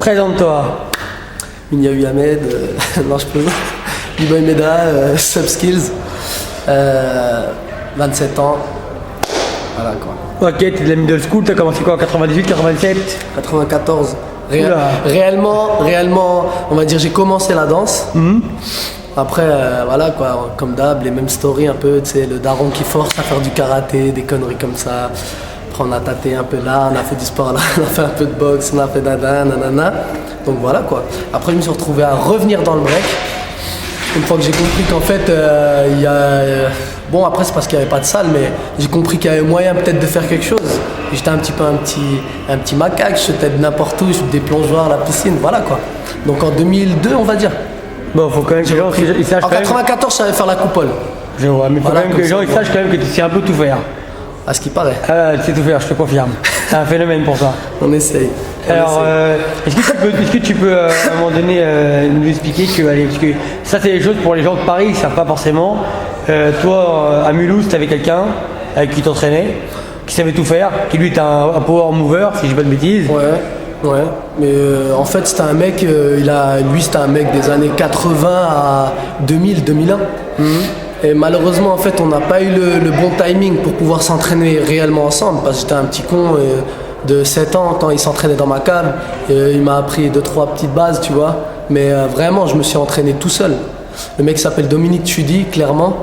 Présente-toi. Mignaoui Ahmed, non je peux B-Boy Meda, Subskills, 27 ans, voilà quoi. Ok, t'es de la middle school, t'as commencé quoi en 98, 97? 94. Réellement, on va dire j'ai commencé la danse. Après, voilà quoi, comme d'hab, les mêmes stories un peu, tu sais, le daron qui force à faire du karaté, des conneries comme ça. Après on a tâté un peu là, on a fait du sport là, on a fait un peu de boxe, on a fait nanana. Donc voilà quoi. Après je me suis retrouvé à revenir dans le break. Une fois que j'ai compris qu'en fait, il y a... Bon après c'est parce qu'il n'y avait pas de salle, mais j'ai compris qu'il y avait moyen peut-être de faire quelque chose. J'étais un petit macaque, je sautais de n'importe où, je faisais des plongeoires à la piscine, voilà quoi. Donc en 2002 on va dire. Bon, faut quand même que les gens ils sachent. En 94 je savais faire la coupole. Je vois, mais faut Voilà, quand même que les gens ils sachent quand même que tu sais un peu tout faire. À ce qui paraît. Tu sais tout faire, je te confirme. C'est un phénomène pour ça. On essaye. Alors, est-ce que tu peux à un moment donné nous expliquer parce que ça c'est des choses pour les gens de Paris, ils savent pas forcément. Toi, à Mulhouse, tu avais quelqu'un avec qui t'entraînais, qui savait tout faire, qui lui était un power mover, si je dis pas de bêtises. Ouais, mais en fait c'était un mec, lui c'était un mec des années 80 à 2000, 2001. Et malheureusement en fait on n'a pas eu le bon timing pour pouvoir s'entraîner réellement ensemble, parce que j'étais un petit con de 7 ans quand il s'entraînait dans ma cave. Il m'a appris 2-3 petites bases, tu vois, mais vraiment je me suis entraîné tout seul. Le mec s'appelle Dominique Tudy, clairement.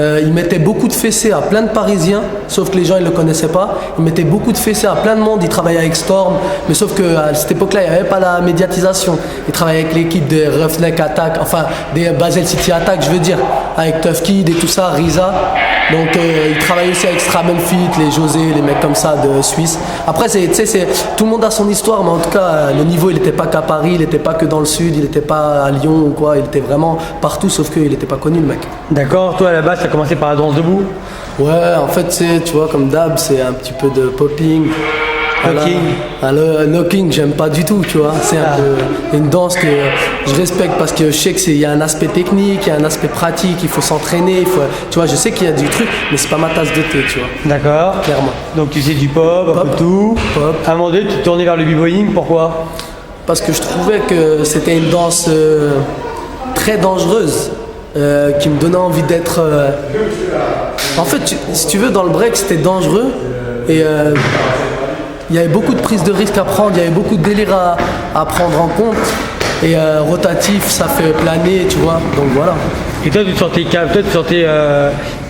Il mettait beaucoup de fessées à plein de Parisiens, sauf que les gens ils le connaissaient pas. Il mettait beaucoup de fessées à plein de monde, il travaillait avec Storm, mais sauf qu'à cette époque-là, il n'y avait pas la médiatisation. Il travaillait avec l'équipe des Roughneck Attack, enfin des Basel City Attack, je veux dire, avec Tough Kid et tout ça, Riza. Donc il travaillait aussi avec Straben Fit, les José, les mecs comme ça de Suisse. Après, tout le monde a son histoire, mais en tout cas, le niveau il n'était pas qu'à Paris, il n'était pas que dans le sud, il n'était pas à Lyon ou quoi, il était vraiment partout, sauf qu'il n'était pas connu le mec. D'accord, toi à la base, commencé par la danse debout? Ouais, en fait, tu vois, comme d'hab, c'est un petit peu de popping. Knocking. Le knocking, j'aime pas du tout, tu vois. C'est un peu une danse que je respecte parce que je sais qu'il y a un aspect technique, il y a un aspect pratique, il faut s'entraîner, tu vois, je sais qu'il y a du truc, mais c'est pas ma tasse de thé, tu vois. D'accord. Clairement. Donc tu sais du pop, un peu tout. Pop. À un moment donné, tu te tournais vers le b-boying, pourquoi? Parce que je trouvais que c'était une danse très dangereuse. Qui me donnait envie d'être... En fait, si tu veux, dans le break, c'était dangereux. Et il y avait beaucoup de prises de risques à prendre, il y avait beaucoup de délire à prendre en compte. Et rotatif, ça fait planer, tu vois. Donc voilà. Et toi, tu te sentais calme, toi, tu te sentais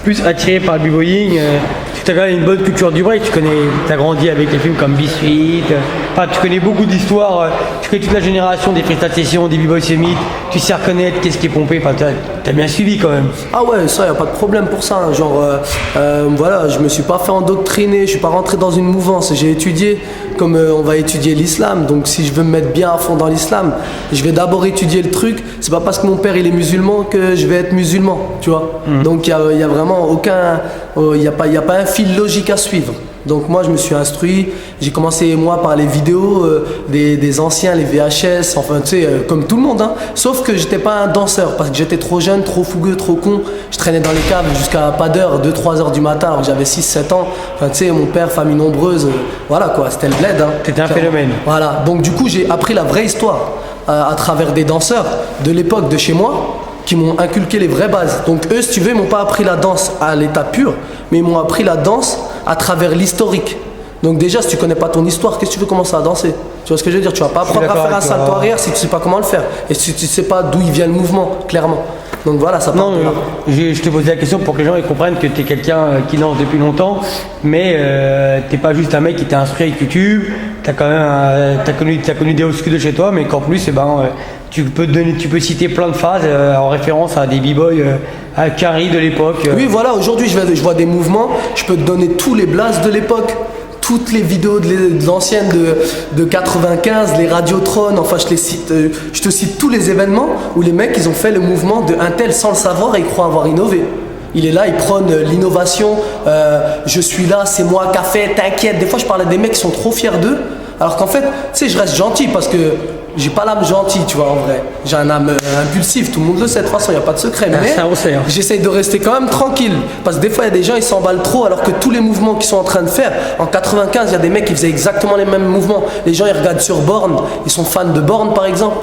plus attiré par le b-boying tu as quand même une bonne culture du break, tu as grandi avec des films comme B-Street, tu connais beaucoup d'histoires, tu connais toute la génération des freestyle sessions, des b-boy summit, tu sais reconnaître qu'est-ce qui est pompé, tu as bien suivi quand même. Ah ouais, ça, y a pas de problème pour ça, hein. Genre, voilà, je me suis pas fait endoctriner, je suis pas rentré dans une mouvance, j'ai étudié comme on va étudier l'islam, donc si je veux me mettre bien à fond dans l'islam, je vais d'abord étudier le truc, c'est pas parce que mon père il est musulman que je vais être musulman, tu vois. Donc il y a vraiment aucun, il y a pas un fil logique à suivre. Donc moi je me suis instruit, j'ai commencé moi par les vidéos des anciens, les VHS, enfin tu sais, comme tout le monde, hein. Sauf que j'étais pas un danseur parce que j'étais trop jeune, trop fougueux, trop con. Je traînais dans les caves jusqu'à pas d'heure, 2-3 heures du matin alors que j'avais 6-7 ans. Enfin tu sais, mon père, famille nombreuse, voilà quoi, c'était le bled. Hein. C'était un phénomène. Voilà, donc du coup j'ai appris la vraie histoire à travers des danseurs de l'époque de chez moi, qui m'ont inculqué les vraies bases. Donc eux, si tu veux, ils m'ont pas appris la danse à l'état pur, mais ils m'ont appris la danse à travers l'historique. Donc déjà, si tu connais pas ton histoire, qu'est-ce que tu veux commencer à danser? Tu vois ce que je veux dire? Tu vas pas apprendre à faire un salto arrière si tu sais pas comment le faire. Et si tu sais pas d'où il vient le mouvement, clairement. Donc voilà, ça part de là. Je te posais la question pour que les gens ils comprennent que tu es quelqu'un qui danse depuis longtemps, mais t'es pas juste un mec qui t'a instruit avec YouTube, t'as quand même t'as connu des obstacles de chez toi, mais qu'en plus, tu peux citer plein de phases en référence à des b-boys à Carrie de l'époque. Oui, voilà, aujourd'hui je vois des mouvements, je peux te donner tous les blasts de l'époque. Toutes les vidéos de l'ancienne de 95, les Radiotrons, enfin je te cite tous les événements où les mecs ils ont fait le mouvement de un tel sans le savoir et ils croient avoir innové. Il est là, il prône l'innovation, je suis là, c'est moi qui a fait, t'inquiète. Des fois je parle à des mecs qui sont trop fiers d'eux, alors qu'en fait, tu sais, je reste gentil parce que j'ai pas l'âme gentille, tu vois, en vrai. J'ai un âme impulsif, tout le monde le sait, de toute façon, il n'y a pas de secret. Mais ça, on sait, hein. j'essaye de rester quand même tranquille. Parce que des fois, il y a des gens, ils s'emballent trop, alors que tous les mouvements qu'ils sont en train de faire, en 95, il y a des mecs qui faisaient exactement les mêmes mouvements. Les gens, ils regardent sur Born, ils sont fans de Born, par exemple.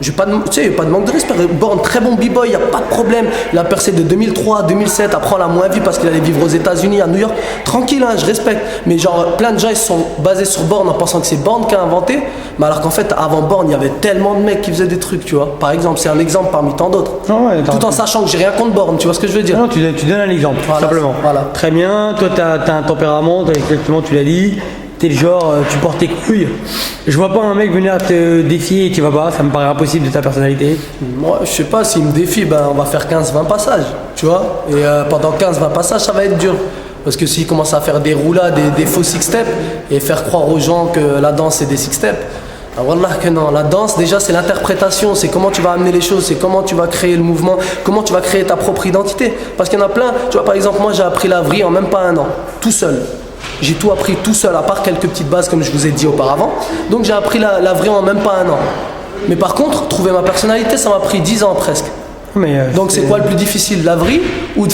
J'ai pas de, tu sais, pas de manque de respect. Born, très bon b-boy, il n'y a pas de problème. Il a percé de 2003 à 2007. Après, on l'a moins vu parce qu'il allait vivre aux États-Unis, à New York. Tranquille, hein, je respecte. Mais genre, plein de gens, ils se sont basés sur Born en pensant que c'est Born qui a inventé. Mais alors qu'en fait, avant Born, il y avait tellement de mecs qui faisaient des trucs, tu vois. Par exemple, c'est un exemple parmi tant d'autres. Ouais, tout en sachant que j'ai rien contre Born, tu vois ce que je veux dire? Non, tu donnes un exemple, Voilà, simplement. voilà. Très bien, toi, tu as un tempérament, exactement, tu l'as dit. T'es le genre, tu portes tes couilles. Je vois pas un mec venir te défier et tu vas pas, ça me paraît impossible de ta personnalité. Moi, je sais pas, s'il me défie, ben, on va faire 15-20 passages, tu vois. Et pendant 15-20 passages, ça va être dur. Parce que s'il commence à faire des roulades, des faux six-steps, et faire croire aux gens que la danse c'est des six-steps, ben wallah que non. La danse, déjà, c'est l'interprétation, c'est comment tu vas amener les choses, c'est comment tu vas créer le mouvement, comment tu vas créer ta propre identité. Parce qu'il y en a plein, tu vois, par exemple, moi j'ai appris la vrille en même pas un an, tout seul. J'ai tout appris tout seul, à part quelques petites bases comme je vous ai dit auparavant. Donc j'ai appris la vraie en même pas un an. Mais par contre, trouver ma personnalité, ça m'a pris 10 ans presque. Donc c'est quoi le plus difficile, la vraie ou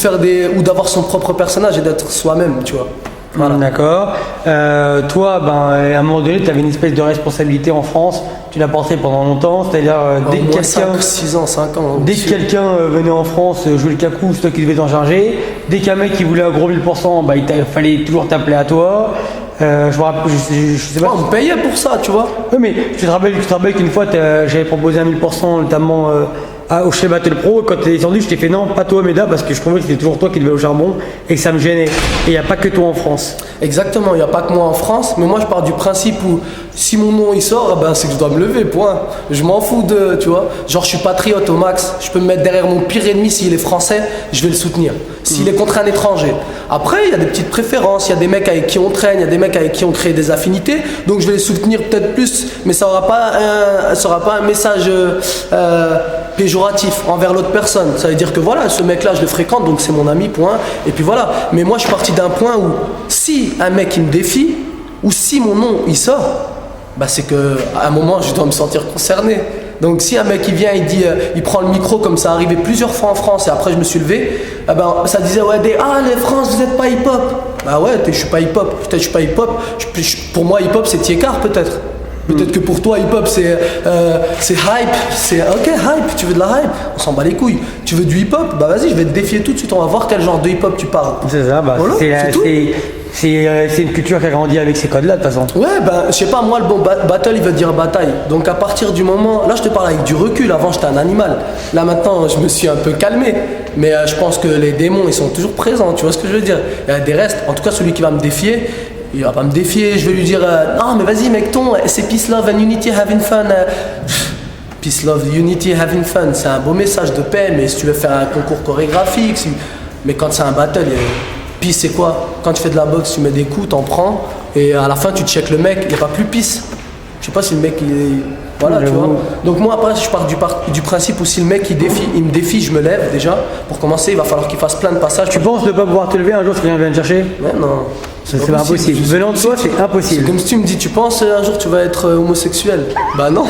d'avoir son propre personnage et d'être soi-même, tu vois. Voilà. D'accord. Toi, à un moment donné, tu avais une espèce de responsabilité en France. Tu l'as portée pendant longtemps. C'est-à-dire, dès que quelqu'un. 6 ans, 5 ans. Dès que quelqu'un venait en France jouer le cacou, c'est toi qui devais t'en charger. Dès qu'un mec qui voulait un gros 1000%, il fallait toujours t'appeler à toi. Je me rappelle, je sais pas. On me payait pour ça, tu vois. Oui, mais tu te rappelles qu'une fois, j'avais proposé un 1000%, notamment au chez Battle Pro. Quand tu es descendu, je t'ai fait non, pas toi, Meda, parce que je trouvais que c'était toujours toi qui devais au charbon et que ça me gênait. Et il n'y a pas que toi en France. Exactement, il n'y a pas que moi en France, mais moi je pars du principe où si mon nom il sort, c'est que je dois me lever, point. Je m'en fous de, tu vois, genre je suis patriote au max, je peux me mettre derrière mon pire ennemi, s'il est français, je vais le soutenir. S'il est contre un étranger. Après, il y a des petites préférences, il y a des mecs avec qui on traîne, il y a des mecs avec qui on crée des affinités, donc je vais les soutenir peut-être plus, mais ça n'aura pas un message péjoratif envers l'autre personne. Ça veut dire que voilà, ce mec-là, je le fréquente, donc c'est mon ami, point. Et puis voilà. Mais moi, je suis parti d'un point où si un mec il me défie, ou si mon nom il sort, c'est que à un moment, je dois me sentir concerné. Donc si un mec il vient, il dit, il prend le micro comme ça arrivé plusieurs fois en France et après je me suis levé, ça disait ouais les France vous êtes pas hip hop. Bah ouais, je suis pas hip hop. Peut-être je suis pas hip hop. Pour moi hip hop c'est Tiekar peut-être. Peut-être que pour toi hip hop c'est hype. C'est ok hype. Tu veux de la hype, on s'en bat les couilles. Tu veux du hip hop, vas-y je vais te défier tout de suite. On va voir quel genre de hip hop tu parles. C'est ça. Voilà, c'est une culture qui a grandi avec ces codes-là de toute façon. Ouais, je sais pas, moi le bon battle il veut dire bataille. Donc à partir du moment, là je te parle avec du recul, avant j'étais un animal. Là maintenant je me suis un peu calmé. Mais je pense que les démons ils sont toujours présents, tu vois ce que je veux dire. Il y a des restes, en tout cas celui qui va me défier, il va pas me défier, je vais lui dire non mais vas-y mec c'est peace, love and unity, having fun. Peace, love, unity, having fun, c'est un beau message de paix, mais si tu veux faire un concours chorégraphique, mais quand c'est un battle, peace c'est quoi? Quand tu fais de la boxe, tu mets des coups, t'en prends, et à la fin tu check le mec, il n'y a pas plus peace. Je sais pas si le mec il est... Voilà, tu vois. Donc moi après je pars du principe où si le mec il me défie, je me lève déjà. Pour commencer, il va falloir qu'il fasse plein de passages. Tu penses ne pas pouvoir te lever un jour si quelqu'un vient te chercher? Ouais, non. C'est impossible. Venant de toi, c'est impossible. C'est comme si tu me dis, tu penses un jour tu vas être homosexuel? Bah non.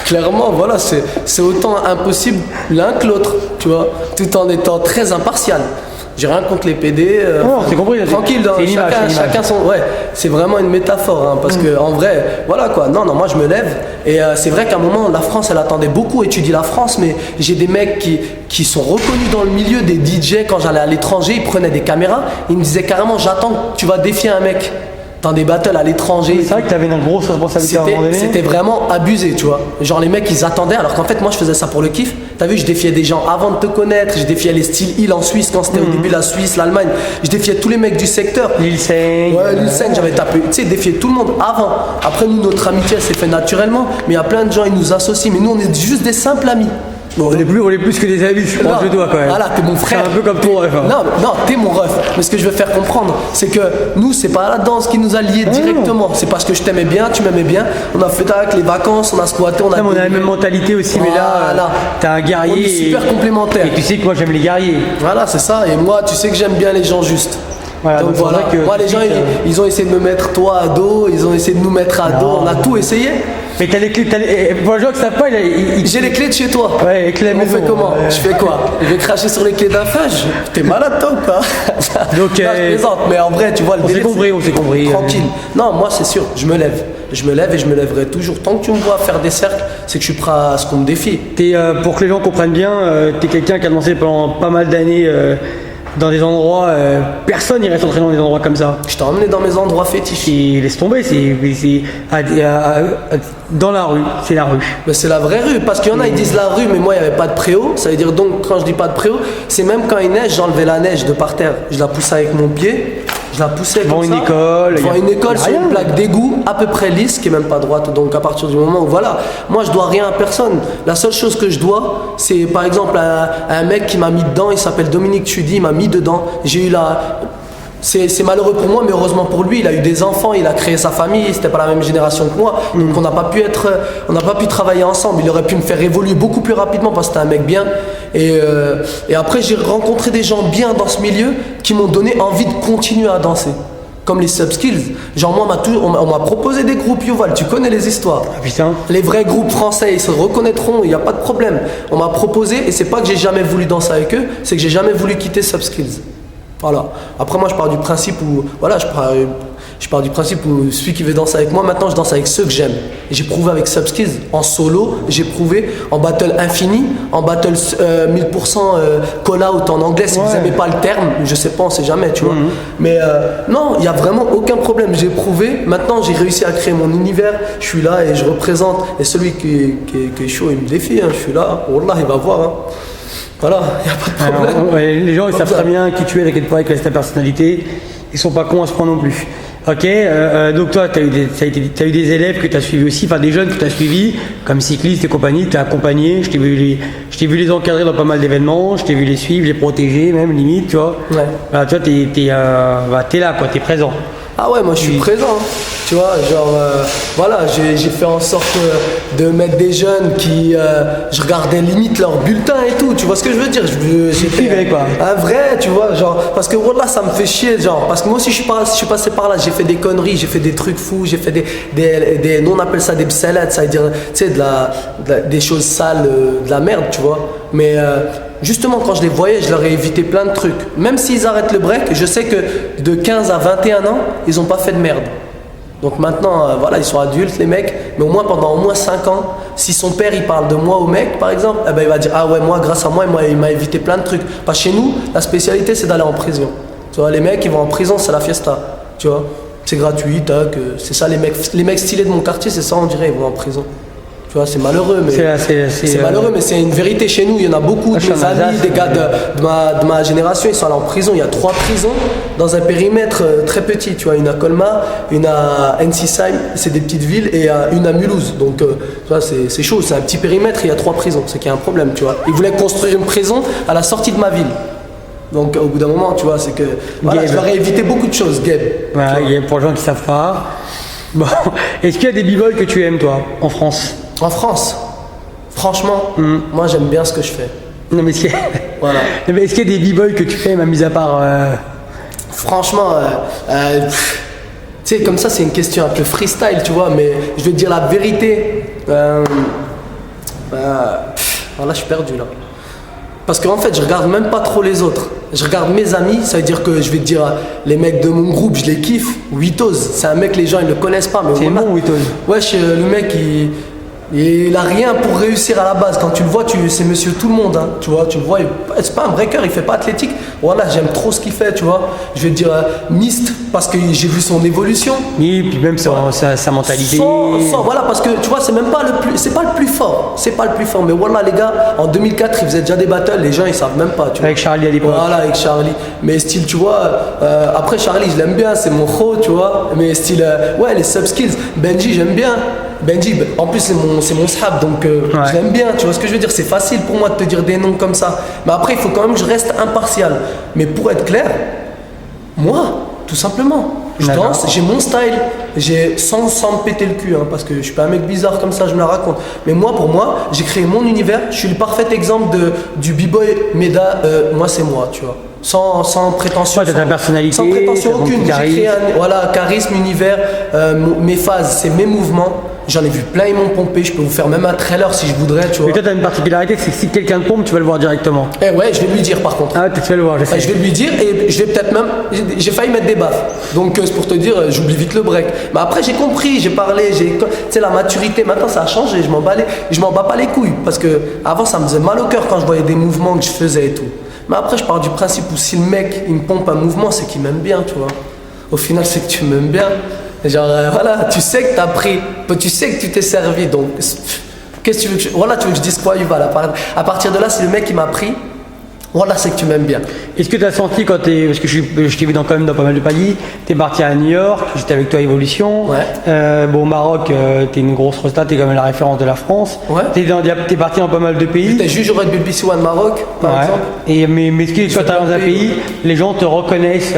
Clairement, voilà, c'est autant impossible l'un que l'autre, tu vois, tout en étant très impartial. J'ai rien contre les PD. Non, c'est compris. Tranquille, chacun son. Ouais, c'est vraiment une métaphore, parce que en vrai, voilà quoi. Non, moi je me lève et c'est vrai qu'à un moment la France, elle attendait beaucoup. Et tu dis la France, mais j'ai des mecs qui sont reconnus dans le milieu des DJ. Quand j'allais à l'étranger, ils prenaient des caméras, ils me disaient carrément, j'attends que tu vas défier un mec dans des battles à l'étranger. C'est vrai que tu avais une grosse responsabilité à un moment donné. C'était vraiment abusé, tu vois. Genre les mecs ils attendaient, alors qu'en fait moi je faisais ça pour le kiff. T'as vu, je défiais des gens avant de te connaître, je défiais les styles Hill en Suisse quand c'était au début la Suisse, l'Allemagne. Je défiais tous les mecs du secteur. Lil Seng. Ouais, Lil Seng, j'avais tapé, tu sais, défier tout le monde avant. Après nous, notre amitié elle s'est fait naturellement, mais il y a plein de gens, ils nous associent, mais nous on est juste des simples amis. Bon, on est plus que des amis, je pense que toi quand même. Voilà, t'es mon frère. C'est un peu comme ton ref. Non, t'es mon ref. Mais ce que je veux faire comprendre, c'est que nous, c'est pas la danse qui nous a liés directement. C'est parce que je t'aimais bien, tu m'aimais bien. On a fait avec les vacances, on a squatté, on a la même mentalité aussi, mais là, t'es un guerrier. On est super complémentaires. Et tu sais que moi j'aime les guerriers. Voilà, c'est ça. Et moi, tu sais que j'aime bien les gens justes. Voilà, donc voilà. Moi, les gens, ils ont essayé de me mettre toi à dos, ils ont essayé de nous mettre à dos. On a tout essayé. Mais t'as les clés, pour les gens qui savent pas, J'ai les clés de chez toi. Ouais, les clés de la On maison. fait comment? Je fais quoi? Je vais cracher sur les clés d'un feuge? T'es malade toi ou pas? Donc, non, je plaisante, mais en vrai, tu vois, le on s'est délire, compris, c'est on s'est compris. tranquille. Non, moi c'est sûr, je me lève. Je me lève et je me lèverai toujours. Tant que tu me vois faire des cercles, c'est que je suis prêt à ce qu'on me défie. Pour que les gens comprennent bien, t'es quelqu'un qui a dansé pendant pas mal d'années dans des endroits. Personne n'irait s'entraîner dans des endroits comme ça. Je t'ai emmené dans mes endroits fétiches. Et laisse tomber, dans la rue, c'est la rue. Mais c'est la vraie rue, parce qu'il y en a, ils disent la rue, mais moi, il n'y avait pas de préau. Ça veut dire donc, quand je dis pas de préau, c'est même quand il neige, j'enlevais la neige de par terre. Je la poussais avec mon pied, je la poussais Devant comme une ça. école, Devant une école, sur rien. une plaque d'égout, à peu près lisse, qui est même pas droite. Donc à partir du moment où, voilà, moi, je dois rien à personne. La seule chose que je dois, c'est par exemple un mec qui m'a mis dedans, il s'appelle Dominique Tudy, il m'a mis dedans. J'ai eu la... C'est malheureux pour moi, mais heureusement pour lui, il a eu des enfants, il a créé sa famille, c'était pas la même génération que moi, donc on n'a pas pu travailler ensemble. Il aurait pu me faire évoluer beaucoup plus rapidement parce que c'était un mec bien. Et après, j'ai rencontré des gens bien dans ce milieu qui m'ont donné envie de continuer à danser. Comme les subskills. Genre moi, on m'a proposé des groupes Yuval, tu connais les histoires. Ah, putain. Les vrais groupes français, ils se reconnaîtront, il n'y a pas de problème. On m'a proposé, et c'est pas que j'ai jamais voulu danser avec eux, c'est que j'ai jamais voulu quitter subskills. Voilà. Après moi je pars du principe où je pars du principe où celui qui veut danser avec moi, maintenant je danse avec ceux que j'aime. Et j'ai prouvé avec Subskills, en solo, j'ai prouvé en battle infini, en battle 1000% call out en anglais si vous n'aimez pas le terme, je sais pas, on sait jamais, tu vois. Mais non, il n'y a vraiment aucun problème, j'ai prouvé. Maintenant j'ai réussi à créer mon univers, je suis là et je représente. Et celui qui est chaud, il me défie, hein. Je suis là, Wallah, il va voir. Hein. Voilà, il n'y a pas de problème. Alors, ouais, les gens ils savent très bien qui tu es, t'inquiète pas, avec ta personnalité. Ils sont pas cons à ce point non plus. Ok, donc toi, tu as eu des élèves que tu as suivis aussi, enfin des jeunes que tu as suivis, comme cyclistes et compagnie, tu as accompagné, je t'ai vu les encadrer dans pas mal d'événements, je t'ai vu les suivre, les protéger même, limite, tu vois. Ouais. Voilà, tu vois, t'es là, quoi, t'es présent. Ah ouais, moi je suis présent, hein. Tu vois, genre, voilà, j'ai fait en sorte de mettre des jeunes qui, je regardais limite leurs bulletins et tout, tu vois ce que je veux dire, suivais, quoi. Un vrai, tu vois, genre, parce que voilà, ça me fait chier, genre, parce que moi aussi je suis passé par là, j'ai fait des conneries, j'ai fait des trucs fous, j'ai fait nous on appelle ça des psalades, ça veut dire, tu sais, des choses sales, de la merde, tu vois, mais justement, quand je les voyais, je leur ai évité plein de trucs. Même s'ils arrêtent le break, je sais que de 15 à 21 ans, ils n'ont pas fait de merde. Donc maintenant, voilà, ils sont adultes, les mecs, mais au moins pendant au moins 5 ans, si son père il parle de moi au mec, par exemple, eh ben, il va dire ah ouais, moi, grâce à moi, il m'a évité plein de trucs. Parce que chez nous, la spécialité, c'est d'aller en prison. Tu vois, les mecs, ils vont en prison, c'est la fiesta. Tu vois, c'est gratuit, tac, c'est ça, les mecs stylés de mon quartier, c'est ça, on dirait, ils vont en prison. Tu vois, c'est malheureux, mais c'est malheureux, mais c'est une vérité chez nous. Il y en a beaucoup de mes amis, des gars de ma génération, ils sont allés en prison. Il y a 3 prisons dans un périmètre très petit. Tu vois, une à Colmar, une à Ensisheim, c'est des petites villes, et une à Mulhouse. Donc, tu vois, c'est chaud. C'est un petit périmètre. Il y a 3 prisons. C'est qu'il y a un problème. Tu vois, ils voulaient construire une prison à la sortie de ma ville. Donc, au bout d'un moment, tu vois, c'est que voilà, je leur ai évité beaucoup de choses. Gabe. Voilà, pour les gens qui savent pas. Bon, est-ce qu'il y a des b-boys que tu aimes, toi, en France? En France, franchement, moi j'aime bien ce que je fais. Non mais est-ce qu'il y a, voilà. Est-ce qu'il y a des b-boys que tu fais, mis à part Franchement, tu sais, comme ça c'est une question un peu freestyle, tu vois, mais je vais te dire la vérité. Là je suis perdu là. Parce qu'en fait, je regarde même pas trop les autres. Je regarde mes amis, ça veut dire que je vais te dire, les mecs de mon groupe, je les kiffe. Witoz, c'est un mec, les gens ils le connaissent pas. Mais c'est voilà. bon, Witoz. Wesh, le mec il a rien pour réussir à la base. Quand tu le vois, c'est monsieur tout le monde, hein. Tu vois, c'est pas un breaker, il fait pas athlétique. Voilà, j'aime trop ce qu'il fait, tu vois. Je vais te dire Mist parce que j'ai vu son évolution. Oui, puis même sa mentalité. Voilà, parce que tu vois, c'est même pas c'est pas le plus fort. C'est pas le plus fort. Mais voilà, les gars, en 2004, ils faisaient déjà des battles, les gens ils savent même pas, tu vois. Avec Charlie à l'époque. Voilà, avec Charlie. Mais style, tu vois, après Charlie, je l'aime bien, c'est mon pro, tu vois. Mais style, ouais, les subskills. Benji, j'aime bien. Benji, en plus c'est mon sahab, donc je l'aime bien, tu vois ce que je veux dire, c'est facile pour moi de te dire des noms comme ça. Mais après il faut quand même que je reste impartial. Mais pour être clair, moi, tout simplement, je danse, j'ai mon style, sans me péter le cul, hein, parce que je suis pas un mec bizarre comme ça, je me la raconte. Mais moi, pour moi, j'ai créé mon univers, je suis le parfait exemple du b-boy Meda, moi c'est moi, tu vois. Sans prétention. Ta personnalité, sans prétention aucune. J'ai créé charisme, univers, mes phases, c'est mes mouvements. J'en ai vu plein, ils m'ont pompé. Je peux vous faire même un trailer si je voudrais, tu vois. Mais toi, tu as une particularité, c'est que si quelqu'un te pompe, tu vas le voir directement. Eh ouais, je vais lui dire par contre. Ah, tu vas le voir, je sais. Je vais lui dire et je vais peut-être même. J'ai failli mettre des baffes. Donc c'est pour te dire, j'oublie vite le break. Mais après, j'ai compris, j'ai parlé, tu sais, la maturité, maintenant ça a changé. Je m'en bats pas les couilles. Parce que avant, ça me faisait mal au cœur quand je voyais des mouvements que je faisais et tout. Mais après, je pars du principe où si le mec il me pompe un mouvement, c'est qu'il m'aime bien, tu vois. Au final, c'est que tu m'aimes bien. Genre, voilà, tu sais que t'as pris, tu sais que tu t'es servi, donc qu'est-ce que tu veux que voilà, tu veux que je dise quoi, Yuval? À partir de là, si le mec il m'a pris, voilà, c'est que tu m'aimes bien. Est-ce que tu as senti quand parce que je t'ai vu quand même dans pas mal de pays, t'es parti à New York, j'étais avec toi à Evolution. Ouais. Bon, au Maroc, t'es une grosse resta, t'es quand même la référence de la France. Ouais. T'es parti dans pas mal de pays. J'étais juge au BBC One Maroc, par exemple. Mais est-ce que quand t'arrives dans un pays, les gens te reconnaissent,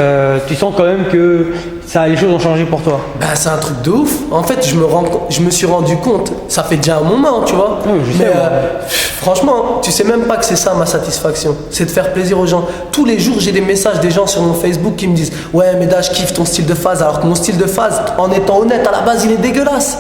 tu sens quand même que les choses ont changé pour toi? Ben, c'est un truc de ouf. En fait, je me suis rendu compte, ça fait déjà un moment, tu vois. Oui, je sais, franchement, tu sais même pas que c'est ça ma satisfaction. C'est de faire plaisir aux gens. Tous les jours, j'ai des messages des gens sur mon Facebook qui me disent ouais, Meda, je kiffe ton style de phase. Alors que mon style de phase, en étant honnête, à la base, il est dégueulasse.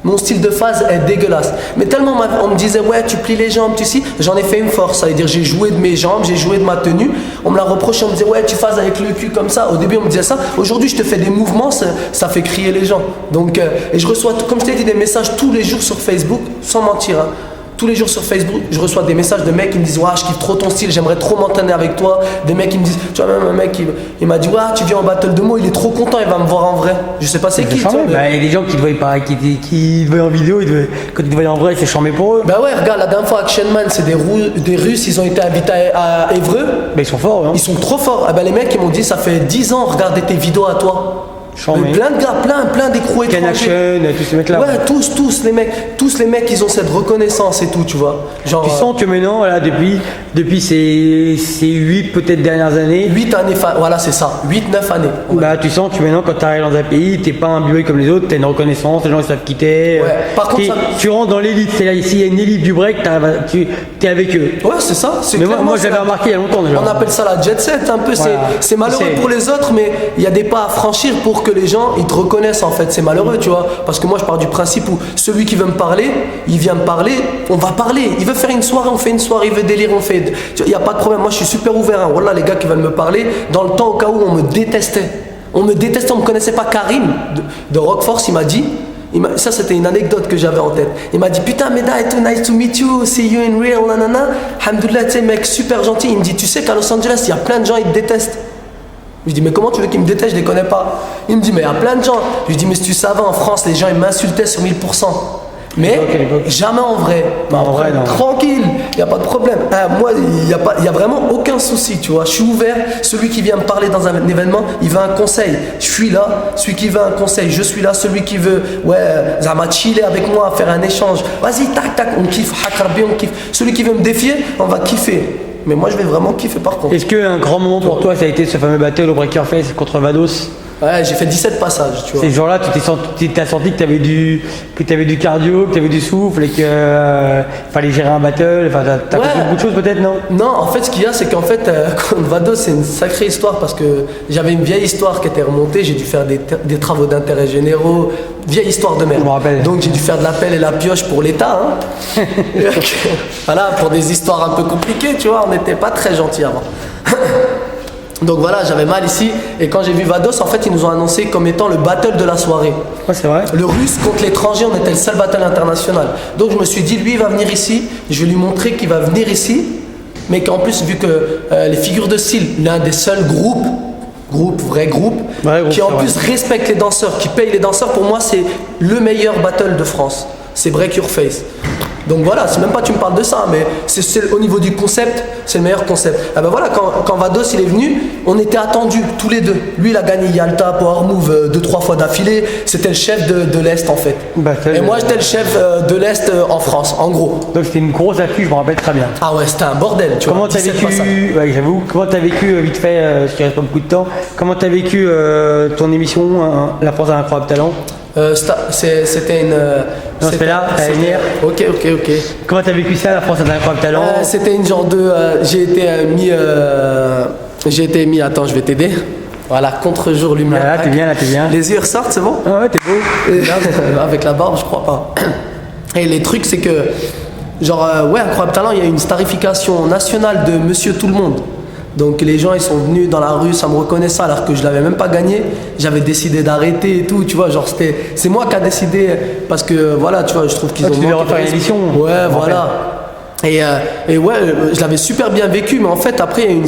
Mon style de phase est dégueulasse. Mais tellement on me disait ouais, tu plies les jambes, tu sais, j'en ai fait une force. Ça veut dire j'ai joué de mes jambes, j'ai joué de ma tenue. On me l'a reproché, on me disait ouais, tu phases avec le cul comme ça. Au début, on me disait ça. Aujourd'hui, je te fais des mouvements, ça fait crier les gens. Donc, et je reçois, comme je t'ai dit, des messages tous les jours sur Facebook, sans mentir. Hein. Tous les jours sur Facebook, je reçois des messages de mecs qui me disent ouais, je kiffe trop ton style, j'aimerais trop m'entraîner avec toi. Des mecs qui me disent, tu vois, même un mec il m'a dit ouais, tu viens en battle de mots, il est trop content, il va me voir en vrai. Je sais pas c'est qui. Il y a des gens qui te voient pareil, qui te voient en vidéo, quand ils te voient en vrai, c'est charmé pour eux. Bah ouais, regarde, la dernière fois Action Man, c'est des Russes, ils ont été invités à Évreux. Bah ils sont forts, hein. Ils sont trop forts. Ah bah les mecs ils m'ont dit ça fait 10 ans, regardez tes vidéos à toi. Plein de gars, plein d'écrous étrangers. Ken Action, tous ces mecs-là. Ouais, tous les mecs, ils ont cette reconnaissance et tout, tu vois. Genre, tu sens que maintenant, voilà, depuis ces 8 peut-être dernières années. 8 années, voilà, c'est ça, 8-9 années. Bah, tu sens que maintenant, quand tu arrives dans un pays, t'es pas un b-boy comme les autres, t'as une reconnaissance, les gens ils savent qui t'es. Ouais. Par contre, tu rentres dans l'élite, c'est-à-dire s'il y a une élite du break, t'es avec eux. Ouais, c'est ça. Mais moi j'avais remarqué il y a longtemps déjà. On appelle ça la jet set un peu, voilà. C'est malheureux pour les autres, mais il y a des pas à franchir pour que les gens ils te reconnaissent en fait. C'est malheureux, tu vois, parce que moi je pars du principe où celui qui veut me parler, il vient me parler, on va parler. Il veut faire une soirée, on fait une soirée, il veut délire, on fait. Il n'y a pas de problème, moi je suis super ouvert. Hein. Voilà, les gars qui veulent me parler, dans le temps au cas où on me détestait. On me me connaissait pas. Karim de Rockforce, il m'a dit, ça c'était une anecdote que j'avais en tête. Il m'a dit putain Meda et tout, nice to meet you, see you in real, nanana. Alhamdoulilah, tu sais, mec super gentil. Il me dit tu sais qu'à Los Angeles, il y a plein de gens, ils te détestent. Je lui dis mais comment tu veux qu'ils me détestent, je les connais pas. Il me dit mais il y a plein de gens. Je lui dis mais si tu savais en France, les gens ils m'insultaient sur 1000%. Mais jamais en vrai. Non, en vrai, non. Tranquille, il n'y a pas de problème. Moi, il n'y a vraiment aucun souci, tu vois. Je suis ouvert. Celui qui vient me parler dans un événement, il veut un conseil. Je suis là. Celui qui veut un conseil, je suis là. Celui qui veut, Zama chiller avec moi, faire un échange. Vas-y, tac, on kiffe. Hakarbi, on kiffe. Celui qui veut me défier, on va kiffer. Mais moi, je vais vraiment kiffer par contre. Est-ce qu'un grand moment pour toi, ça a été ce fameux battle au Breaker Face contre Vados? Ouais, j'ai fait 17 passages, tu vois. Ces jours-là, tu t'as senti que tu avais du cardio, que tu avais du souffle et qu'il fallait gérer un battle. Enfin, t'as fait beaucoup de choses peut-être, non? Non, en fait, ce qu'il y a, c'est qu'en fait, contre Vados, c'est une sacrée histoire parce que j'avais une vieille histoire qui était remontée. J'ai dû faire des travaux d'intérêt généraux. Vieille histoire de merde. Je me rappelle. Donc j'ai dû faire de la pelle et la pioche pour l'État. Hein. Voilà, pour des histoires un peu compliquées, tu vois, on n'était pas très gentils avant. Donc voilà, j'avais mal ici. Et quand j'ai vu Vados, en fait, ils nous ont annoncé comme étant le battle de la soirée. Ouais, c'est vrai. Le russe contre l'étranger, on était le seul battle international. Donc je me suis dit, lui, il va venir ici. Je vais lui montrer qu'il va venir ici. Mais qu'en plus, vu que les figures de style, l'un des seuls vrai groupe, qui en plus respecte les danseurs, qui paye les danseurs, pour moi, c'est le meilleur battle de France. C'est Break Your Face. Donc voilà, c'est même pas tu me parles de ça, mais c'est au niveau du concept, c'est le meilleur concept. Et ben voilà, quand Vados il est venu, on était attendus tous les deux. Lui il a gagné Yalta Power Move 2-3 fois d'affilée. C'était le chef de l'Est en fait. Et moi j'étais le chef de l'Est en France, en gros. Donc c'était une grosse affiche, je me rappelle très bien. Ah ouais, c'était un bordel. Tu comment t'as vécu, j'avoue, comment t'as vécu vite fait, parce qu'il reste pas beaucoup de temps, comment t'as vécu ton émission, La France a un incroyable talent? C'était une. Non, c'était là, à venir. Ok. Comment t'as vécu ça, La France a un incroyable talent? C'était une genre de. J'ai été mis. Attends, je vais t'aider. Voilà, contre-jour, lumière. Voilà, t'es bien, là, t'es bien. Les yeux ressortent, c'est bon? Ah ouais, t'es beau. Avec la barbe, je crois pas. Et les trucs, c'est que, genre, ouais, Incroyable Talent, il y a une starification nationale de Monsieur Tout le Monde. Donc les gens, ils sont venus dans la rue, ça me reconnaissait alors que je l'avais même pas gagné. J'avais décidé d'arrêter et tout, tu vois, genre c'est moi qui a décidé parce que voilà, tu vois, je trouve qu'ils ont tu devais refaire une édition. Ouais, voilà. Et ouais, je l'avais super bien vécu, mais en fait, après, il y a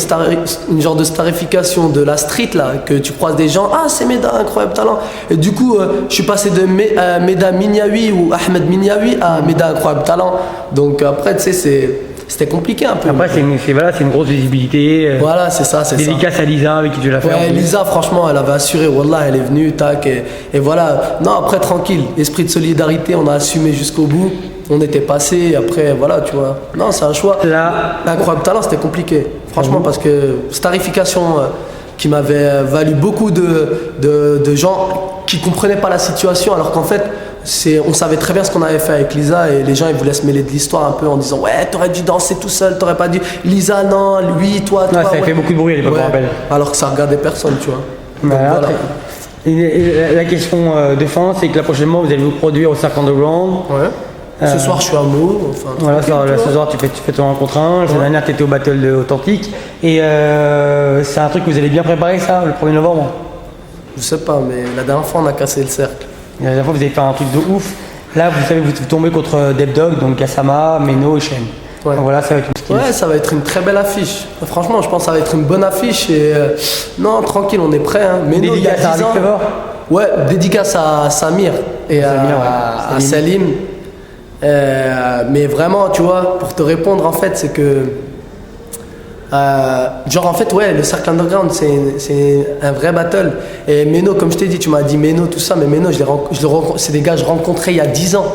une genre de starification de la street, là, que tu croises des gens, ah, c'est Meda, Incroyable Talent. Et du coup, je suis passé de Meda Minyawi ou Ahmed Minyawi à Meda Incroyable Talent. Donc après, tu sais, c'était compliqué un peu. Après, c'est une grosse visibilité. Voilà, c'est ça, c'est ça. Dédicace à Lisa avec qui tu l'as fait. Ouais, Lisa, franchement, elle avait assuré. Wallah, elle est venue, tac, et voilà. Non, après, tranquille. Esprit de solidarité, on a assumé jusqu'au bout. On était passé, après, voilà, tu vois. Non, c'est un choix. Là, Incroyable Talent, c'était compliqué. Franchement, parce que starification qui m'avait valu beaucoup de gens qui comprenaient pas la situation, alors qu'en fait, on savait très bien ce qu'on avait fait avec Lisa et les gens ils voulaient se mêler de l'histoire un peu en disant ouais t'aurais dû danser tout seul, t'aurais pas dû Lisa non, lui, toi, ça a fait beaucoup de bruit à l'époque, je me rappelle. Alors que ça regardait personne, tu vois. Donc, voilà. Et la question de fin, c'est que la prochaine fois vous allez vous produire au Cercle Underground. Ouais. Ce soir je suis à Meaux. Enfin, voilà, ce soir tu fais ton 1 contre 1. La dernière tu étais au Battle de Authentique. Et c'est un truc que vous allez bien préparer ça, le 1er novembre? Je sais pas, mais la dernière fois on a cassé le cercle. La dernière fois vous avez fait un truc de ouf. Là vous savez, vous tombez contre Debdog, donc Gassama, Meno et Shen. Ouais. Donc voilà, ça va être une Ouais, ça va être une très belle affiche. Franchement, je pense que ça va être une bonne affiche. Et non, tranquille, on est prêt. Hein. Meno, il y a 10 ans. Ouais, dédicace à Samir et à Salim. Mais vraiment, tu vois, pour te répondre, en fait, c'est que genre en fait ouais, le Cercle Underground c'est un vrai battle. Et Meno, comme je t'ai dit, tu m'as dit Meno tout ça, mais Meno c'est des gars que je rencontrais il y a 10 ans.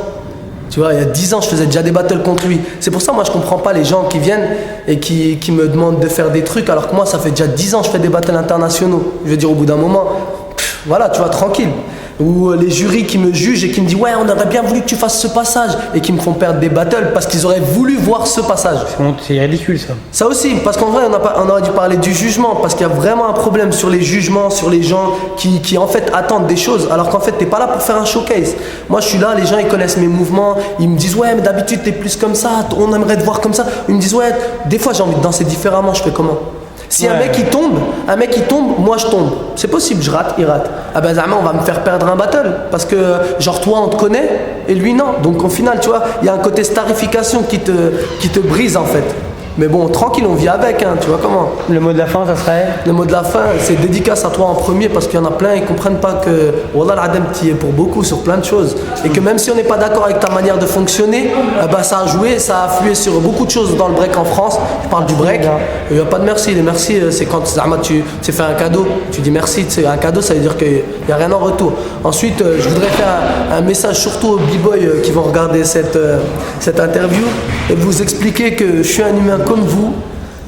Tu vois, il y a 10 ans je faisais déjà des battles contre lui. C'est pour ça moi je comprends pas les gens qui viennent et qui me demandent de faire des trucs alors que moi ça fait déjà 10 ans que je fais des battles internationaux. Je veux dire, au bout d'un moment, voilà, tu vois, tranquille. Ou les jurys qui me jugent et qui me disent ouais, on aurait bien voulu que tu fasses ce passage, et qui me font perdre des battles parce qu'ils auraient voulu voir ce passage. C'est ridicule ça. Ça aussi, parce qu'en vrai on aurait dû parler du jugement, parce qu'il y a vraiment un problème sur les jugements, sur les gens qui en fait attendent des choses alors qu'en fait t'es pas là pour faire un showcase. Moi je suis là, les gens ils connaissent mes mouvements, ils me disent ouais mais d'habitude t'es plus comme ça, on aimerait te voir comme ça. Ils me disent ouais, des fois j'ai envie de danser différemment, je fais comment? Si un mec il tombe, moi je tombe. C'est possible, je rate, il rate. Ah ben Zama, on va me faire perdre un battle. Parce que genre toi on te connaît et lui non. Donc au final, tu vois, il y a un côté starification qui te brise en fait. Mais bon, tranquille, on vit avec, hein, tu vois comment. Le mot de la fin, ça serait? Le mot de la fin, c'est dédicace à toi en premier parce qu'il y en a plein, ils comprennent pas que Wallah l'Adem t'y est pour beaucoup sur plein de choses. Et que même si on n'est pas d'accord avec ta manière de fonctionner, ça a joué, ça a afflué sur beaucoup de choses dans le break en France. Je parle du break, il n'y a pas de merci. Les merci, c'est quand tu t'es fait un cadeau, tu dis merci. Un cadeau, ça veut dire qu'il n'y a rien en retour. Ensuite, je voudrais faire un message surtout aux b-boys qui vont regarder cette interview et vous expliquer que je suis un humain comme vous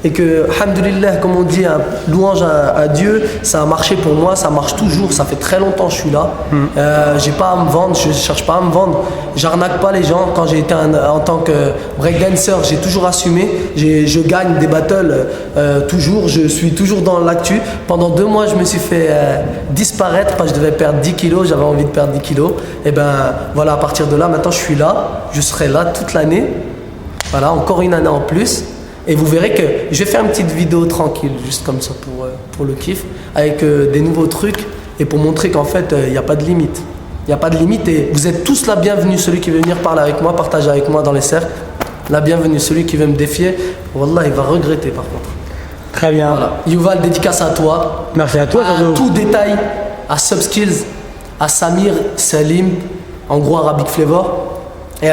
et que, alhamdoulilah, comme on dit, louange à Dieu, ça a marché pour moi, ça marche toujours, ça fait très longtemps que je suis là. J'ai pas à me vendre, je cherche pas à me vendre, j'arnaque pas les gens. Quand j'ai été en tant que breakdancer, j'ai toujours assumé, je gagne des battles toujours, je suis toujours dans l'actu. Pendant 2 mois, je me suis fait disparaître parce que je devais perdre 10 kilos, j'avais envie de perdre 10 kilos. Et ben voilà, à partir de là, maintenant je suis là, je serai là toute l'année. Voilà, encore une année en plus. Et vous verrez que je vais faire une petite vidéo tranquille, juste comme ça pour le kiff, avec des nouveaux trucs et pour montrer qu'en fait, il n'y a pas de limite. Il n'y a pas de limite et vous êtes tous la bienvenue. Celui qui veut venir parler avec moi, partager avec moi dans les cercles, la bienvenue. Celui qui veut me défier, Wallah, il va regretter par contre. Très bien. Voilà. Yuval, dédicace à toi. Merci à toi. Tout détail, à Subskills, à Samir, Salim, en gros Arabic Flavor. Et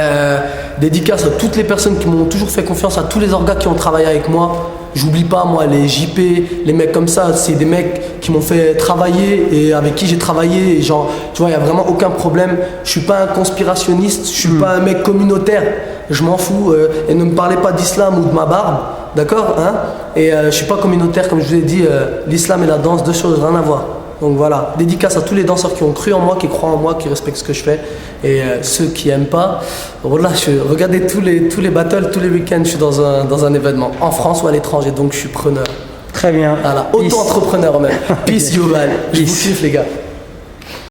dédicace à toutes les personnes qui m'ont toujours fait confiance, à tous les orgas qui ont travaillé avec moi. J'oublie pas, moi, les JP, les mecs comme ça, c'est des mecs qui m'ont fait travailler et avec qui j'ai travaillé. Et genre, tu vois, il n'y a vraiment aucun problème. Je suis pas un conspirationniste, je suis pas un mec communautaire. Je m'en fous. Et ne me parlez pas d'islam ou de ma barbe, d'accord, hein? Et je suis pas communautaire, comme je vous ai dit, l'islam et la danse, 2 choses, rien à voir. Donc voilà, dédicace à tous les danseurs qui ont cru en moi, qui croient en moi, qui respectent ce que je fais. Et ceux qui n'aiment pas, voilà, regardez tous les battles, tous les week-ends, je suis dans un événement, en France ou à l'étranger, donc je suis preneur. Très bien. Voilà, Peace. auto-entrepreneur même. Peace, Yoval. Je vous Peace. kiffe, les gars.